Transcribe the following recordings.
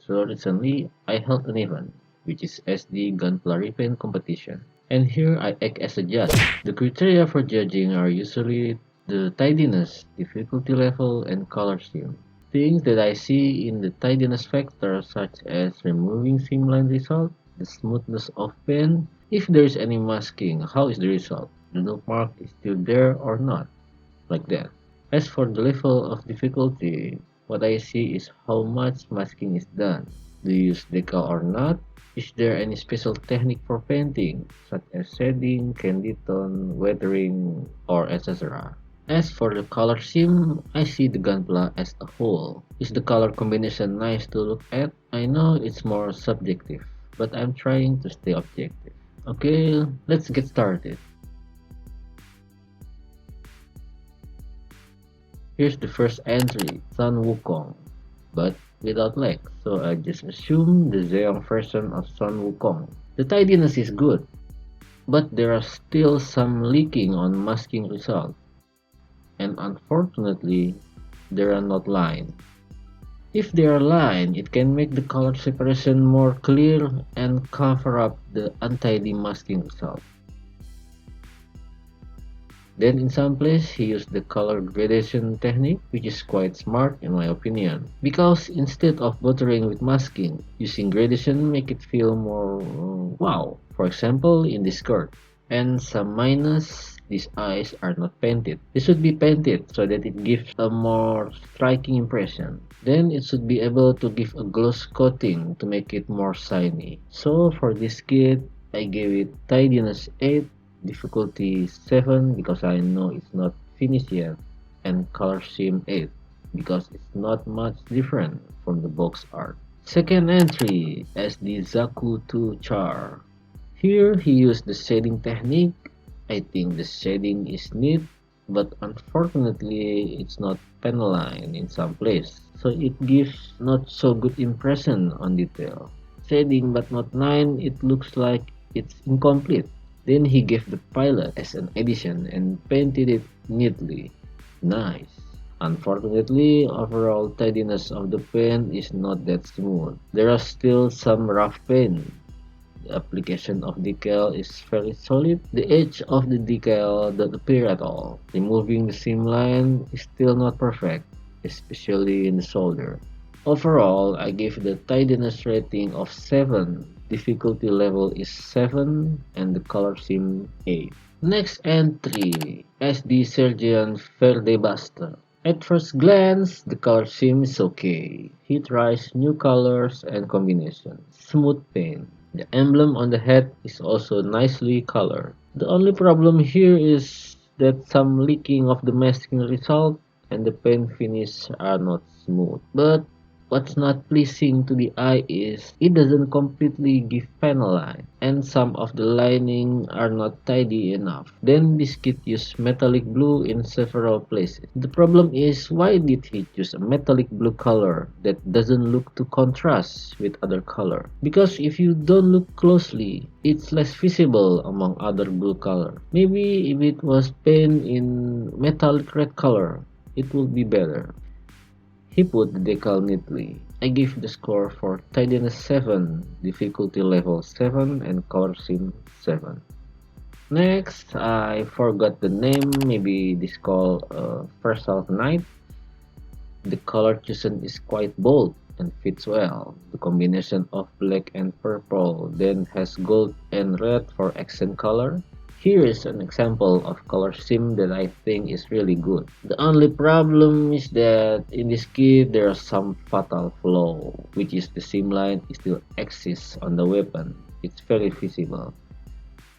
So recently, I held an event, which is SD Gunpla Repaint competition. And here I act as a judge. The criteria for judging are usually the tidiness, difficulty level, and color scheme. Things that I see in the tidiness factor such as removing seamline result, the smoothness of pen, if there is any masking, how is the result? The note mark is still there or not? Like that. As for the level of difficulty, what I see is how much masking is done. Do you use decal or not? Is there any special technique for painting, such as shading, candy tone, weathering, or etc.? As for the color scheme, I see the Gunpla as a whole. Is the color combination nice to look at? I know it's more subjective, but I'm trying to stay objective. Okay, let's get started. Here's the first entry, Sun Wukong, but without legs, so I just assume the Zeong version of Sun Wukong. The tidiness is good, but there are still some leaking on masking results, and unfortunately, they are not lined. If they are lined, it can make the color separation more clear and cover up the untidy masking result. Then in some place he used the color gradation technique, which is quite smart in my opinion. Because instead of bothering with masking, using gradation make it feel more wow. For example, in this skirt. And some minus, these eyes are not painted. They should be painted so that it gives a more striking impression. Then it should be able to give a gloss coating to make it more shiny. So for this kit, I gave it tidiness 8, difficulty 7 because I know it's not finished yet, and color scheme 8 because it's not much different from the box art. Second entry as the Zaku II Char. Here he used the shading technique. I think the shading is neat, but unfortunately it's not penalized in some place, so it gives not so good impression on detail. Shading but not 9, it looks like it's incomplete. Then he gave the pilot as an addition and painted it neatly. Nice. Unfortunately, overall tidiness of the paint is not that smooth. There are still some rough paint. The application of decal is very solid. The edge of the decal doesn't appear at all. Removing the seam line is still not perfect, especially in the shoulder. Overall, I give the tidiness rating of 7. Difficulty level is 7 and the color scheme 8. Next entry, SD Sergeant Ferdi Basta. At first glance, the color scheme is okay. He tries new colors and combinations. Smooth paint. The emblem on the head is also nicely colored. The only problem here is that some leaking of the masking result and the paint finish are not smooth. But what's not pleasing to the eye is it doesn't completely give panel line, and some of the lining are not tidy enough. Then this kit used metallic blue in several places. The problem is, why did he choose a metallic blue color that doesn't look to contrast with other color? Because if you don't look closely, it's less visible among other blue color. Maybe if it was painted in metallic red color, it would be better. He put the decal neatly. I give the score for tidiness 7, difficulty level 7, and color scheme 7. Next, I forgot the name, maybe this called First Half Night. The color chosen is quite bold and fits well. The combination of black and purple then has gold and red for accent color. Here is an example of color scheme that I think is really good. The only problem is that in this kit there is some fatal flaw, which is the seam line still exists on the weapon. It's very visible,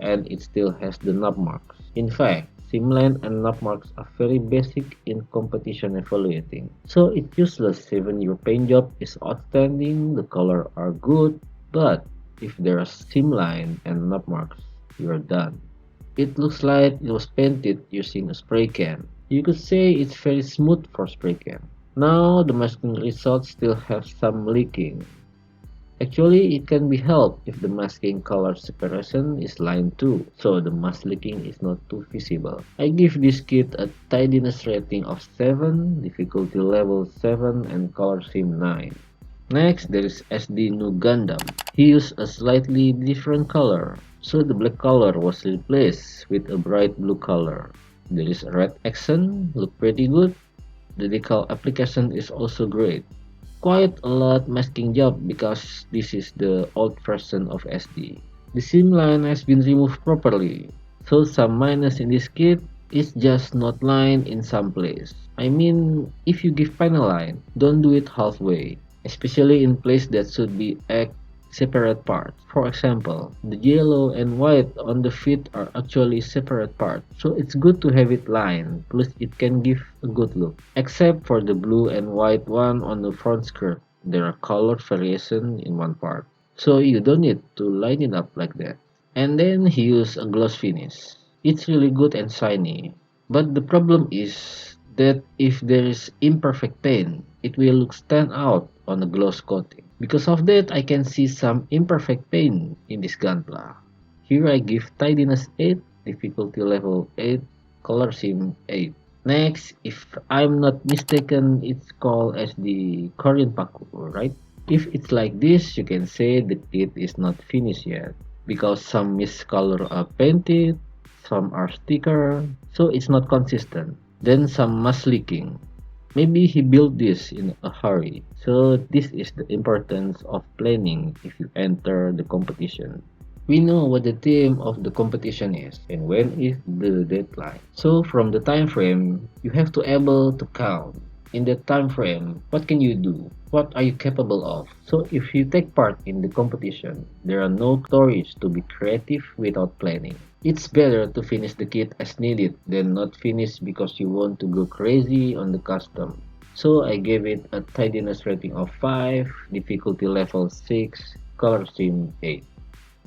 and it still has the knob marks. In fact, seam line and knob marks are very basic in competition evaluating, so it's useless even your paint job is outstanding, the color are good, but if there are seam line and knob marks, you are done. It looks like it was painted using a spray can. You could say it's very smooth for spray can. Now the masking results still have some leaking. Actually, it can be helped if the masking color separation is line too, so the mask leaking is not too visible. I give this kit a tidiness rating of 7, difficulty level 7, and color scheme 9. Next, there is SD New Gundam. He used a slightly different color, so the black color was replaced with a bright blue color. There is a red accent, look pretty good. The decal application is also great. Quite a lot masking job because this is the old version of SD. The seam line has been removed properly, so some minus in this kit is just not lined in some place. I mean, if you give panel line, don't do it halfway, especially in place that should be act separate parts. For example, the yellow and white on the feet are actually separate parts, so it's good to have it lined, plus it can give a good look. Except for the blue and white one on the front skirt, there are color variation in one part, so you don't need to line it up like that. And then he used a gloss finish. It's really good and shiny, but the problem is that if there is imperfect paint, it will look stand out on the gloss coating. Because of that, I can see some imperfect paint in this Gunpla. Here I give tidiness 8, difficulty level 8, color sim 8. Next, if I'm not mistaken, it's called as the Korean Paku, right? If it's like this, you can say the kit is not finished yet because some miscolor are painted, some are sticker, so it's not consistent. Then some mask leaking. Maybe he built this in a hurry. So this is the importance of planning if you enter the competition. We know what the theme of the competition is and when is the deadline. So from the time frame, you have to able to count. In that time frame, what can you do? What are you capable of? So if you take part in the competition, there are no stories to be creative without planning. It's better to finish the kit as needed than not finish because you want to go crazy on the custom. So I gave it a tidiness rating of 5, difficulty level 6, color scheme 8.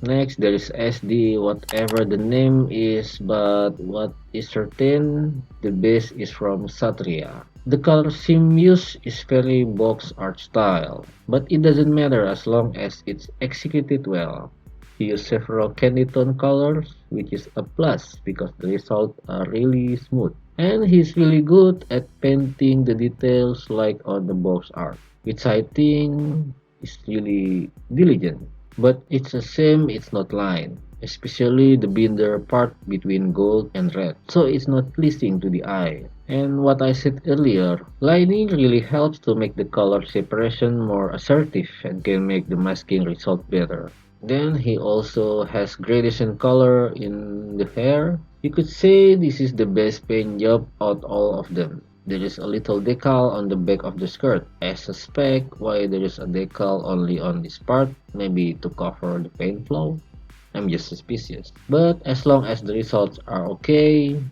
Next, there is SD, whatever the name is, but what is certain, the base is from Satria. The color scheme used is very box art style, but it doesn't matter as long as it's executed well. He used several candy tone colors, which is a plus because the results are really smooth. And he's really good at painting the details like on the box art, which I think is really diligent. But it's a shame it's not lined, especially the binder part between gold and red, so it's not pleasing to the eye. And what I said earlier, lining really helps to make the color separation more assertive and can make the masking result better. Then he also has gradation color in the hair. You could say this is the best paint job out all of them. There is a little decal on the back of the skirt. I suspect why there is a decal only on this part, maybe to cover the paint flow. I'm just suspicious. But as long as the results are okay,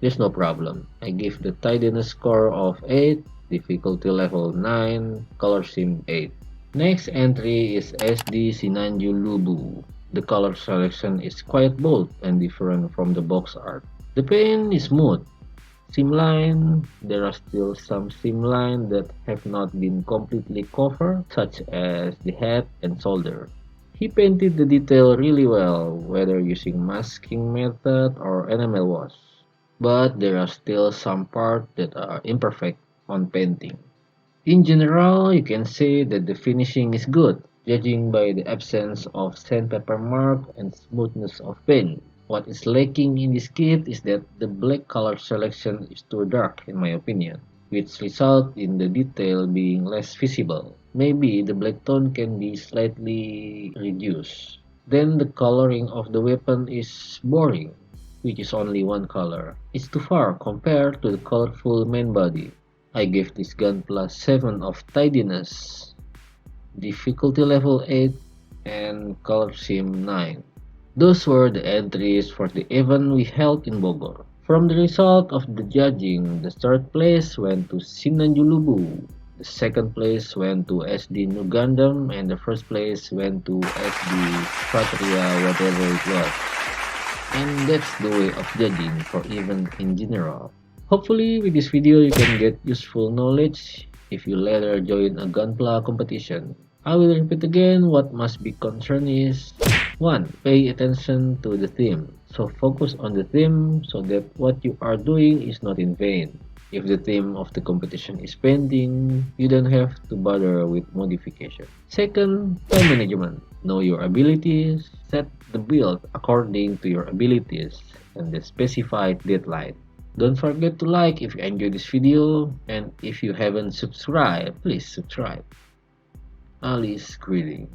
there's no problem. I give the tidiness score of 8, difficulty level 9, color sim 8. Next entry is SD Sinanju Lu Bu. The color selection is quite bold and different from the box art. The paint is smooth. Seam line, there are still some seam line that have not been completely covered, such as the head and shoulder. He painted the detail really well, whether using masking method or enamel wash. But there are still some parts that are imperfect on painting. In general, you can say that the finishing is good, judging by the absence of sandpaper mark and smoothness of paint. What is lacking in this kit is that the black color selection is too dark in my opinion, which results in the detail being less visible. Maybe the black tone can be slightly reduced. Then the coloring of the weapon is boring, which is only one color. It's too far compared to the colorful main body. I gave this Gunpla 7 of tidiness, difficulty level 8, and color sim 9. Those were the entries for the event we held in Bogor. From the result of the judging, the third place went to Sinanju Lu Bu, the second place went to SD New Gundam, and the first place went to SD Satria whatever it was. And that's the way of judging for event in general. Hopefully with this video you can get useful knowledge if you later join a Gunpla competition. I will repeat again what must be concerned is 1. Pay attention to the theme. So focus on the theme so that what you are doing is not in vain. If the theme of the competition is painting, you don't have to bother with modification. Second, time management. Know your abilities, set the build according to your abilities and the specified deadline. Don't forget to like if you enjoyed this video, and if you haven't subscribed, please subscribe. Alice greeting.